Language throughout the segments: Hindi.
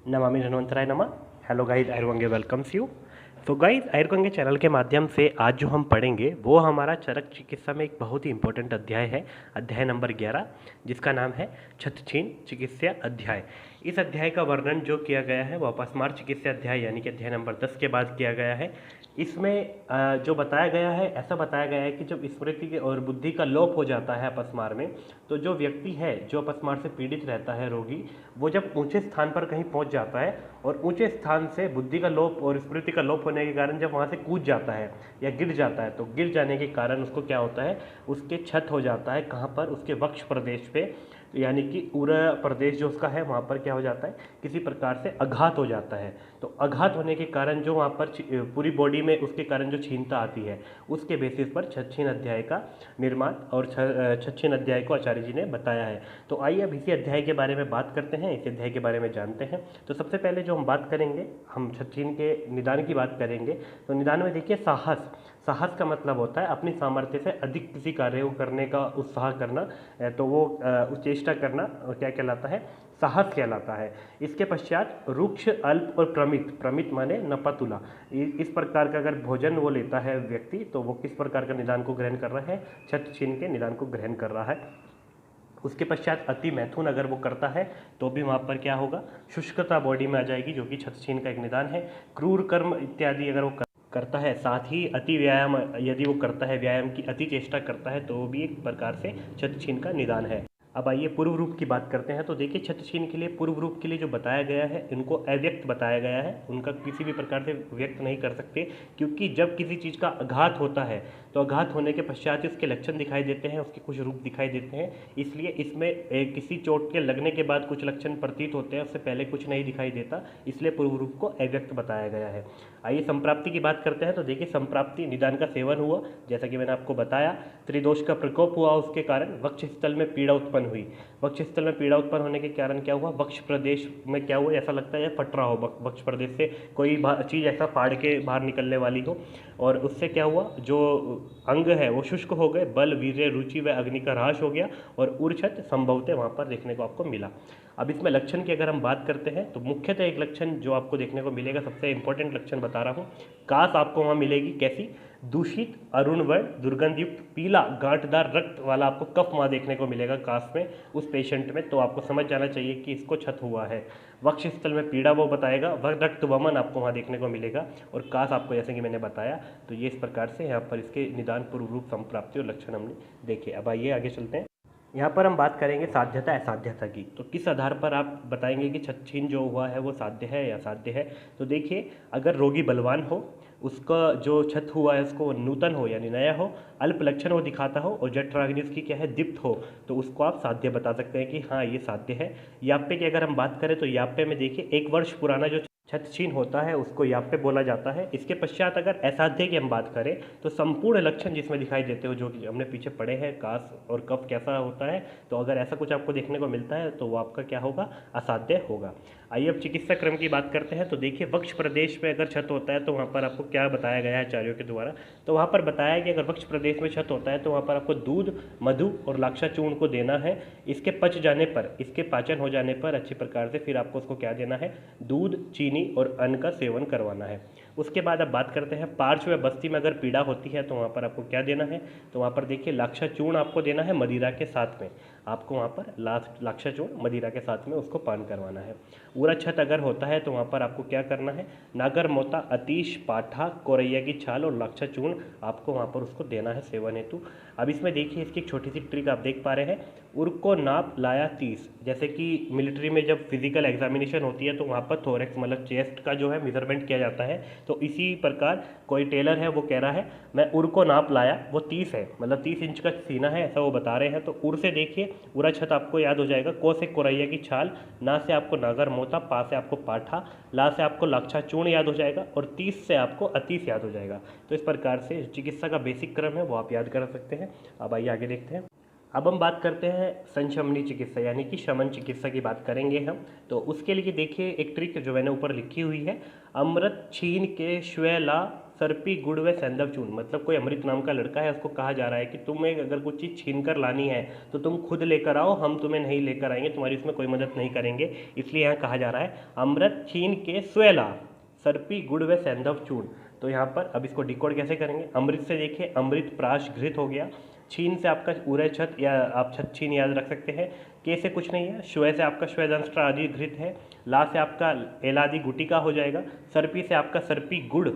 नमामि धन्वंतराय नमः। हेलो गाइस, आयुर्वेंगे वेलकम्स यू। तो गाइस, आयुर्वेंगे चैनल के माध्यम से आज जो हम पढ़ेंगे वो हमारा चरक चिकित्सा में एक बहुत ही इंपॉर्टेंट अध्याय है, अध्याय नंबर 11, जिसका नाम है छत्छीन चिकित्सा अध्याय। इस अध्याय का वर्णन जो किया गया है वो अपस्मार चिकित्सा अध्याय यानी कि अध्याय नंबर 10 के बाद किया गया है। इसमें जो बताया गया है, ऐसा बताया गया है कि जब स्मृति के और बुद्धि का लोप हो जाता है अपस्मार में, तो जो व्यक्ति है जो अपस्मार से पीड़ित रहता है, रोगी, वो जब ऊंचे स्थान पर कहीं पहुंच जाता है और ऊंचे स्थान से बुद्धि का लोप और स्मृति का लोप होने के कारण जब वहां से कूद जाता है या गिर जाता है, तो गिर जाने के कारण उसको क्या होता है, उसके क्षत हो जाता है। कहाँ पर? उसके वक्ष प्रदेश पे, यानी कि उरा प्रदेश जो उसका है वहाँ पर क्या हो जाता है, किसी प्रकार से आघात हो जाता है। तो आघात होने के कारण जो वहाँ पर पूरी बॉडी में उसके कारण जो क्षीणता आती है, उसके बेसिस पर छत्छीन अध्याय का निर्माण और छत्छीन अध्याय को आचार्य जी ने बताया है। तो आइए अब इसी अध्याय के बारे में बात करते हैं, इस अध्याय के बारे में जानते हैं। तो सबसे पहले जो हम बात करेंगे, हम छत्छीन के निदान की बात करेंगे। तो निदान में देखिए, साहस। साहस का मतलब होता है अपनी सामर्थ्य से अधिक किसी कार्य को करने का उत्साह करना, तो वो उस चेष्टा करना क्या कहलाता है, साहस कहलाता है। इसके पश्चात रुक्ष, अल्प और प्रमित। प्रमित माने नपतुला। इस प्रकार का अगर भोजन वो लेता है व्यक्ति, तो वो किस प्रकार का निदान को ग्रहण कर रहा है, छत्छीन के निदान को ग्रहण कर रहा है। उसके पश्चात अति मैथुन अगर वो करता है तो भी वहाँ पर क्या होगा, शुष्कता बॉडी में आ जाएगी, जो कि छत्छीन का एक निदान है। क्रूर कर्म इत्यादि अगर वो करता है, साथ ही अति व्यायाम यदि वो करता है, व्यायाम की अति चेष्टा करता है, तो वो भी एक प्रकार से छत्छीन का निदान है। अब आइए पूर्व रूप की बात करते हैं। तो देखिए, छत्छीन के लिए, पूर्व रूप के लिए जो बताया गया है, इनको अव्यक्त बताया गया है, उनका किसी भी प्रकार से व्यक्त नहीं कर सकते, क्योंकि जब किसी चीज़ का आघात होता है तो आघात होने के पश्चात ही उसके लक्षण दिखाई देते हैं, उसके कुछ रूप दिखाई देते हैं। इसलिए इसमें किसी चोट के लगने के बाद कुछ लक्षण प्रतीत होते हैं, उससे पहले कुछ नहीं दिखाई देता, इसलिए पूर्व रूप को अव्यक्त बताया गया है। आइए संप्राप्ति की बात करते हैं। तो देखिए, संप्राप्ति निदान का सेवन हुआ, जैसा कि मैंने आपको बताया। त्रिदोष का प्रकोप हुआ, उसके कारण वक्ष स्थल में पीड़ा उत्पन्न हुई। वक्ष स्थल में पीड़ा उत्पन्न होने के कारण क्या हुआ, वक्ष प्रदेश में क्या हुआ, ऐसा लगता है फट रहा हो, वक्ष प्रदेश से कोई चीज़ ऐसा फाड़ के बाहर निकलने वाली हो, और उससे क्या हुआ, जो अंग है वो शुष्क हो गए, बल, वीर्य, रुचि व अग्नि का ह्रास हो गया, और उर्छत संभवतः वहाँ पर देखने को आपको मिला। अब इसमें लक्षण की अगर हम बात करते हैं, तो मुख्यतः एक लक्षण जो आपको देखने को मिलेगा, सबसे इंपॉर्टेंट लक्षण बता रहा हूँ, कास आपको वहाँ मिलेगी। कैसी? दूषित, अरुण वर्ण, दुर्गंधयुक्त, पीला, गांठदार रक्त वाला आपको कफ वहाँ देखने को मिलेगा कास में, उस पेशेंट में। तो आपको समझ जाना चाहिए कि इसको क्षत हुआ है। वक्ष स्थल में पीड़ा वो बताएगा, रक्त वमन आपको वहाँ देखने को मिलेगा, और कास आपको, जैसे कि मैंने बताया। तो ये इस प्रकार से यहाँ पर इसके निदान, पूर्व रूप, संप्राप्ति और लक्षण हमने देखे। अब आइए आगे चलते हैं। यहाँ पर हम बात करेंगे साध्यता असाध्यता की। तो किस आधार पर आप बताएंगे कि छत्छीन जो हुआ है वो साध्य है या असाध्य है? तो देखिए, अगर रोगी बलवान हो, उसका जो छत हुआ है उसको नूतन हो यानी नया हो, अल्प लक्षण वो दिखाता हो, और जठराग्नि उसकी क्या है, दीप्त हो, तो उसको आप साध्य बता सकते हैं कि हाँ ये साध्य है। याप्य की अगर हम बात करें, तो याप्य में देखिए, 1 वर्ष पुराना जो छत्छीन होता है उसको याप्य बोला जाता है। इसके पश्चात अगर असाध्य की हम बात करें, तो संपूर्ण लक्षण जिसमें दिखाई देते हो, जो कि हमने पीछे पढ़े हैं, कास और कफ कैसा होता है, तो अगर ऐसा कुछ आपको देखने को मिलता है तो वो आपका क्या होगा, असाध्य होगा। आइए अब चिकित्सा क्रम की बात करते हैं। तो देखिए, वक्ष प्रदेश में अगर क्षत होता है तो वहाँ पर आपको क्या बताया गया है आचार्यों के द्वारा, तो वहाँ पर बताया कि अगर वक्ष प्रदेश में क्षत होता है तो वहाँ पर आपको दूध, मधु और लाक्षा चूर्ण को देना है। इसके पच जाने पर, इसके पाचन हो जाने पर अच्छी प्रकार से, फिर आपको उसको क्या देना है, दूध, चीनी और अन्न का सेवन करवाना है। उसके बाद अब बात करते हैं, पार्श्व या बस्ती में अगर पीड़ा होती है तो वहाँ पर आपको क्या देना है, तो वहाँ पर देखिए, लाक्षा चूर्ण आपको देना है मदिरा के साथ में। आपको वहाँ पर लाक्षा चूर्ण मदिरा के साथ में उसको पान करवाना है। उरा छत अगर होता है तो वहाँ पर आपको क्या करना है, नागर मोता, अतीश, पाठा, कोरैया की छाल और लाक्षा चूर्ण आपको वहाँ पर उसको देना है सेवन हेतु। अब इसमें देखिए, इसकी एक छोटी सी ट्रिक आप देख पा रहे हैं, उर को नाप लाया 30। जैसे कि मिलिट्री में जब फिजिकल एग्जामिनेशन होती है तो वहाँ पर थोरेक्स मतलब चेस्ट का जो है मेजरमेंट किया जाता है, तो इसी प्रकार कोई टेलर है वो कह रहा है मैं उर को नाप लाया, वो 30 है, मतलब 30 इंच का सीना है, ऐसा वो बता रहे हैं। तो उर से देखिए, उरा छत आपको याद हो जाएगा, को से कोरैया की छाल, ना से आपको नागर मोता, पा से आपको पाठा, ला से आपको लाक्षा चूर्ण याद हो जाएगा, और 30 से आपको अतीस याद हो जाएगा। तो इस प्रकार से चिकित्सा का बेसिक क्रम है वो आप याद कर सकते हैं। अब आइए आगे देखते हैं। अब हम बात करते हैं संशमनी चिकित्सा यानी कि शमन चिकित्सा की बात करेंगे हम। तो उसके लिए देखिए, एक ट्रिक जो मैंने ऊपर लिखी हुई है, अमृत छीन के श्वेला सर्पी गुड़ व सेंधव चूर्ण, मतलब कोई अमृत नाम का लड़का है, उसको कहा जा रहा है कि तुम्हें अगर कुछ चीज़ छीन कर लानी है तो तुम खुद लेकर आओ, हम तुम्हें नहीं लेकर आएंगे, तुम्हारी इसमें कोई मदद नहीं करेंगे। इसलिए यहाँ कहा जा रहा है अमृत छीन के स्वयं ला, सर्पी गुड़ व सेंधव चूर्ण। तो यहाँ पर अब इसको डिकोड कैसे करेंगे? अमृत से देखिए अमृत प्राश घृत हो गया, छीन से आपका उरय छत या आप छत छीन याद रख सकते हैं, के से कुछ नहीं है, श्वय से आपका श्वेदंष्ट्र आदि घृत है, ला से आपका एलादि गुटिका हो जाएगा, सर्पी से आपका सर्पी गुड़,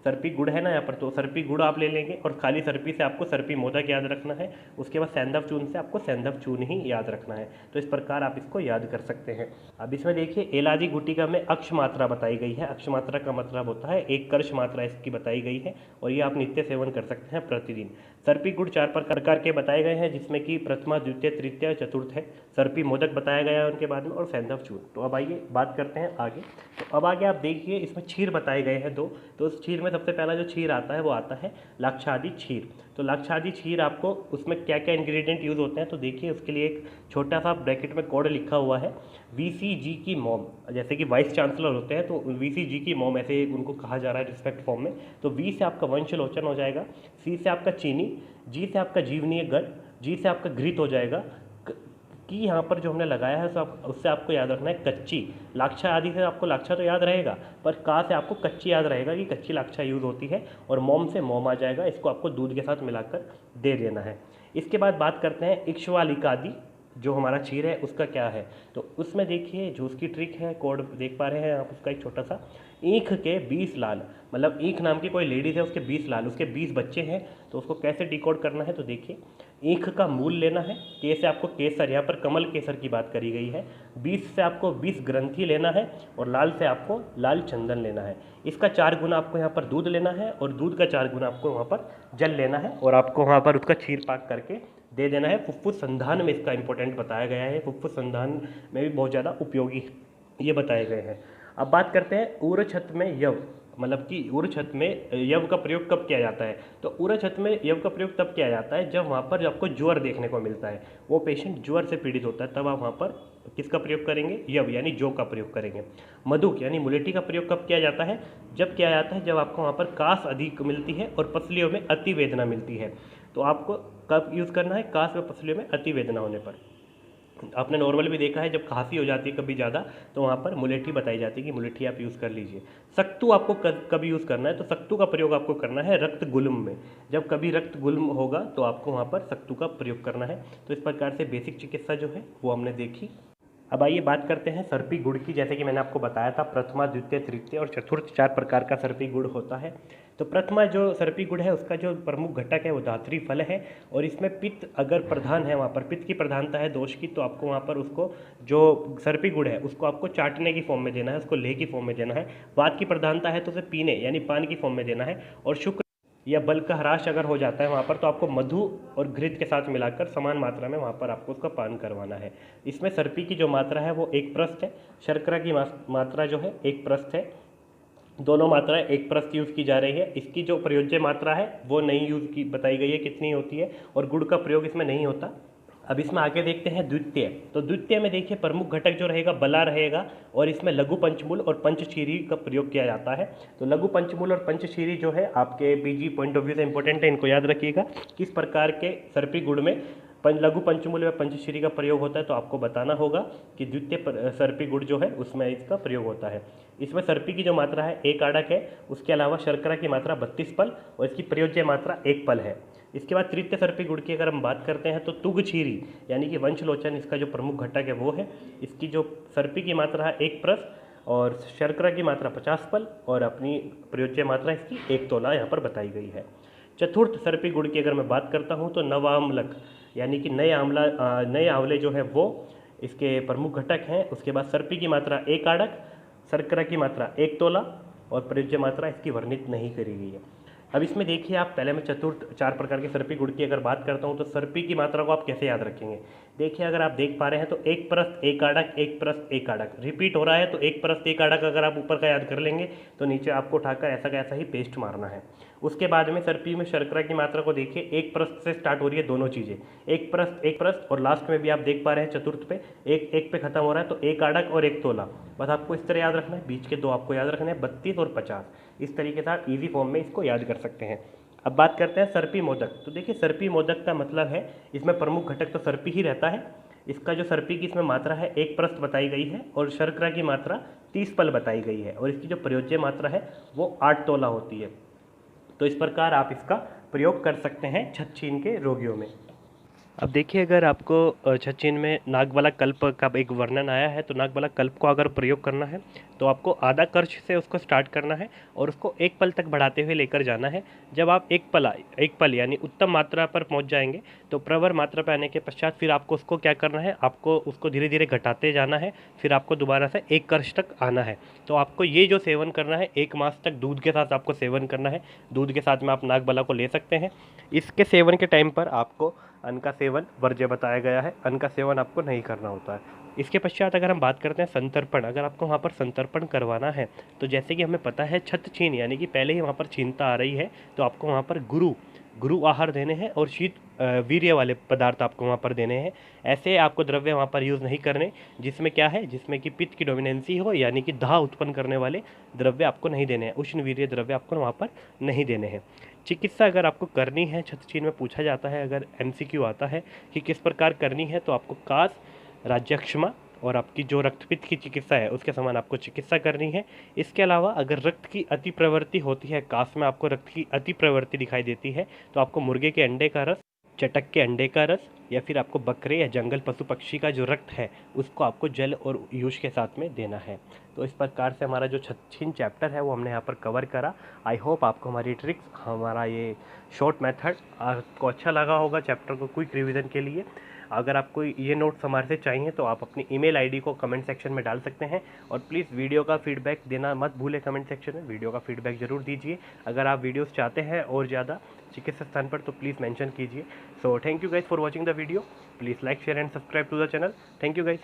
सर्पी गुड़ है ना यहाँ पर, तो सर्पी गुड़ आप ले लेंगे, और खाली सर्पी से आपको सर्पी मोदक याद रखना है। उसके बाद सेंधव चूर्ण से आपको सेंधव चूर्ण ही याद रखना है। तो इस प्रकार आप इसको याद कर सकते हैं। अब इसमें देखिए एलादि गुटिका में अक्ष मात्रा बताई गई है। अक्ष मात्रा का मतलब होता है एक कर्ष मात्रा इसकी बताई गई है, और ये आप नित्य सेवन कर सकते हैं प्रतिदिन। सर्पी गुड़ 4 प्रकार के बताए गए हैं, जिसमें कि प्रथमा, द्वितीय, तृतीय, चतुर्थ है। सर्पी मोदक बताया गया है उनके बाद में, और सेंधव चूर्ण। तो अब आइए बात करते हैं आगे। तो अब आगे आप देखिए इसमें क्षीर बताए गए हैं 2। तो उस क्षीर में सबसे पहला जो क्षीर आता है वो आता है लाक्षादि क्षीर। तो लाक्षादि क्षीर आपको उसमें क्या क्या इंग्रेडिएंट यूज़ होते हैं, तो देखिए उसके लिए एक छोटा सा ब्रैकेट में कोड लिखा हुआ है, VCG की मॉम। जैसे कि वाइस चांसलर होते हैं तो VCG की मॉम ऐसे उनको कहा जा रहा है रिस्पेक्ट फॉर्म में। तो V से आपका वंशलोचन हो जाएगा, C से आपका चीनी, G से आपका जीवनीय गढ़, G से आपका घृत हो जाएगा, कि यहाँ पर जो हमने लगाया है उससे आपको याद रखना है कच्ची। लाक्षा आदि से आपको लाक्षा तो याद रहेगा, पर का से आपको कच्ची याद रहेगा कि कच्ची लाक्षा यूज़ होती है, और मोम से मोम आ जाएगा, इसको आपको दूध के साथ मिलाकर दे देना है। इसके बाद बात करते हैं इक्ष्वालिकादि, जो हमारा क्षीर है उसका क्या है। तो उसमें देखिए जो उसकी ट्रिक है, कोड देख पा रहे हैं आप उसका एक छोटा सा, ईख के 20 लाल, मतलब ईख नाम की कोई लेडीज़ है, उसके 20 लाल, उसके 20 बच्चे हैं। तो उसको कैसे डिकोड करना है, तो देखिए ईख का मूल लेना है, के से आपको केसर, यहाँ पर कमल केसर की बात करी गई है, 20 से आपको 20 ग्रंथि लेना है, और लाल से आपको लाल चंदन लेना है। इसका 4 गुना आपको यहाँ पर दूध लेना है, और दूध का 4 गुना आपको वहाँ पर जल लेना है, और आपको वहाँ पर उसका क्षीर पाक करके दे देना है। फुफ्फुस संधान में इसका इंपॉर्टेंट बताया गया है, फुफ्फुस संधान में भी बहुत ज़्यादा उपयोगी ये बताए गए हैं। अब बात करते हैं उर छत में यव, मतलब कि उर छत में यव का प्रयोग कब किया जाता है। तो उर छत में यव का प्रयोग तब किया जाता है जब वहाँ पर आपको ज्वर देखने को मिलता है, वो पेशेंट ज्वर से पीड़ित होता है, तब आप वहाँ पर किसका प्रयोग करेंगे, यव यानी जौ का प्रयोग करेंगे। मधुक यानी मुलेठी का प्रयोग कब किया जाता है, जब किया जाता है जब आपको वहाँ पर कास अधिक मिलती है और पसलियों में अति वेदना मिलती है। तो आपको कब यूज़ करना है, कास व पसलियों में अति वेदना होने पर। आपने नॉर्मल भी देखा है जब खांसी हो जाती है कभी ज़्यादा, तो वहाँ पर मुलेठी बताई जाती है कि मुलेठी आप यूज़ कर लीजिए। सख्तू आपको कब यूज़ करना है, तो सख्तू का प्रयोग आपको करना है रक्त गुल्म में। जब कभी रक्त गुल्म होगा तो आपको वहाँ पर सख्तू का प्रयोग करना है। तो इस प्रकार से बेसिक चिकित्सा जो है वो हमने देखी। अब आइए बात करते हैं सर्पी गुड़ की। जैसे कि मैंने आपको बताया था प्रथमा, द्वितीय, तृतीय और चतुर्थ 4 प्रकार का सर्पी गुड़ होता है। तो प्रथमा जो सर्पी गुड़ है उसका जो प्रमुख घटक है वो धात्री फल है, और इसमें पित्त अगर प्रधान है, वहाँ पर पित्त की प्रधानता है दोष की, तो आपको वहाँ पर उसको जो सर्पी गुड़ है उसको आपको चाटने की फॉर्म में देना है, उसको लेह की फॉर्म में देना है। वात की प्रधानता है तो उसे पीने यानी पान की फॉर्म में देना है, और शुक्र या बल का ह्रास अगर हो जाता है वहाँ पर तो आपको मधु और घृत के साथ मिलाकर समान मात्रा में वहाँ पर आपको उसका पान करवाना है। इसमें सर्पी की जो मात्रा है वो 1 प्रस्थ है, शर्करा की मात्रा जो है 1 प्रस्थ है। दोनों मात्राएं 1 प्रस्थ यूज़ की जा रही है। इसकी जो प्रयोज्य मात्रा है वो नहीं यूज़ की बताई गई है कितनी होती है, और गुड़ का प्रयोग इसमें नहीं होता। अब इसमें आगे देखते हैं द्वितीय। तो द्वितीय में देखिए प्रमुख घटक जो रहेगा बला रहेगा, और इसमें लघु पंचमूल और पंचशीरी का प्रयोग किया जाता है। तो लघु पंचमूल और पंचशीरी जो है आपके पीजी पॉइंट ऑफ व्यू से इंपॉर्टेंट है, इनको याद रखिएगा। किस प्रकार के सर्पी गुड़ में लघु पंचमूल व पंचशीरी का प्रयोग होता है, तो आपको बताना होगा कि द्वितीय सर्पी गुड़ जो है उसमें इसका प्रयोग होता है। इसमें सर्पी की जो मात्रा है 1 आड़क है, उसके अलावा शर्करा की मात्रा 32 पल, और इसकी प्रयोज्य मात्रा 1 पल है। इसके बाद तृतीय सर्पी गुड़ की अगर हम बात करते हैं तो तुग क्षीरी यानी कि वंशलोचन इसका जो प्रमुख घटक है वो है। इसकी जो सर्पी की मात्रा है 1 प्रस्थ, और शर्करा की मात्रा 50 पल, और अपनी प्रयोज्य मात्रा इसकी 1 तोला यहाँ पर बताई गई है। चतुर्थ सर्पी गुड़ की अगर मैं बात करता हूँ तो नवाम्लक यानी कि नए आंवले जो है वो इसके प्रमुख घटक हैं। उसके बाद सर्पी की मात्रा 1 आड़क, शर्करा की मात्रा 1 तोला, और प्रयोज्य मात्रा इसकी वर्णित नहीं करी गई है। अब इसमें देखिए आप पहले मैं चतुर्थ 4 प्रकार के सर्पी गुड़ की अगर बात करता हूँ तो सर्पी की मात्रा को आप कैसे याद रखेंगे। देखिए अगर आप देख पा रहे हैं तो 1 प्रस्थ 1 आड़क, 1 प्रस्थ 1 आड़क रिपीट हो रहा है, तो 1 प्रस्थ 1 आड़क अगर आप ऊपर का याद कर लेंगे तो नीचे आपको उठाकर ऐसा का ऐसा ही पेस्ट मारना है। उसके बाद में सर्पी में शर्करा की मात्रा को देखिए, एक प्रस्थ से स्टार्ट हो रही है दोनों चीज़ें, एक प्रस्थ और लास्ट में भी आप देख पा रहे हैं चतुर्थ पे एक पे खत्म हो रहा है, तो एक आड़क और एक तोला। बस आपको इस तरह याद रखना है, बीच के दो आपको याद रखना है 32 और 50। इस तरीके से आप ईजी फॉर्म में इसको याद कर सकते हैं। अब बात करते हैं सर्पी मोदक। तो देखिए सर्पी मोदक का मतलब है, इसमें प्रमुख घटक तो सर्पी ही रहता है। इसका जो सर्पी की इसमें मात्रा है एक प्रस्थ बताई गई है और शर्करा की मात्रा 30 पल बताई गई है और इसकी जो प्रयोज्य मात्रा है वो 8 तोला होती है। तो इस प्रकार आप इसका प्रयोग कर सकते हैं छछीन के रोगियों में। अब देखिए, अगर आपको छछीन में नागवाला कल्प का एक वर्णन आया है, तो नागवाला कल्प को अगर प्रयोग करना है तो आपको आधा कर्ष से उसको स्टार्ट करना है और उसको एक पल तक बढ़ाते हुए लेकर जाना है। जब आप एक पल यानी उत्तम मात्रा पर पहुंच जाएंगे तो प्रवर मात्रा पर आने के पश्चात फिर आपको उसको क्या करना है, आपको उसको धीरे धीरे घटाते जाना है, फिर आपको दोबारा से एक कर्ष तक आना है। तो आपको ये जो सेवन करना है 1 मास तक दूध के साथ आपको सेवन करना है। दूध के साथ में आप नागवाला को ले सकते हैं। इसके सेवन के टाइम पर आपको अन्न का सेवन वर्ज्य बताया गया है, अन्न का सेवन आपको नहीं करना होता है। इसके पश्चात अगर हम बात करते हैं संतर्पण, अगर आपको वहाँ पर संतर्पण करवाना है तो जैसे कि हमें पता है छत छीन यानी कि पहले ही वहाँ पर छीनता आ रही है, तो आपको वहाँ पर गुरु आहार देने हैं और शीत वीर्य वाले पदार्थ आपको वहाँ पर देने हैं। ऐसे आपको द्रव्य वहाँ पर यूज़ नहीं करने जिसमें क्या है, जिसमें कि पित्त की डोमिनेंसी हो यानी कि दाह उत्पन्न करने वाले द्रव्य आपको नहीं देने हैं, उष्ण वीर्य द्रव्य आपको वहाँ पर नहीं देने हैं। चिकित्सा अगर आपको करनी है, छतछीन में पूछा जाता है, अगर MCQ आता है कि किस प्रकार करनी है, तो आपको कास, राज्यक्षमा और आपकी जो रक्तपित्त की चिकित्सा है उसके समान आपको चिकित्सा करनी है। इसके अलावा अगर रक्त की अति प्रवृत्ति होती है, कास में आपको रक्त की अति प्रवृत्ति दिखाई देती है, तो आपको मुर्गे के अंडे का रस, चटक के अंडे का रस या फिर आपको बकरे या जंगल पशु पक्षी का जो रक्त है उसको आपको जल और यूज के साथ में देना है। तो इस प्रकार से हमारा जो छछीन चैप्टर है वो हमने यहाँ पर कवर करा। आई होप आपको हमारी ट्रिक्स, हमारा ये शॉर्ट मेथड आपको अच्छा लगा होगा चैप्टर को क्विक रिवीजन के लिए। अगर आपको ये नोट्स हमारे से चाहिए तो आप अपनी ईमेल आईडी को कमेंट सेक्शन में डाल सकते हैं और प्लीज़ वीडियो का फीडबैक देना मत भूलें कमेंट सेक्शन में, वीडियो का फीडबैक ज़रूर दीजिए। अगर आप वीडियोस चाहते हैं और ज़्यादा चिकित्सा स्थान पर तो प्लीज़ मेंशन कीजिए। So thank you guys for watching the video, please like share and subscribe to the channel. Thank you guys.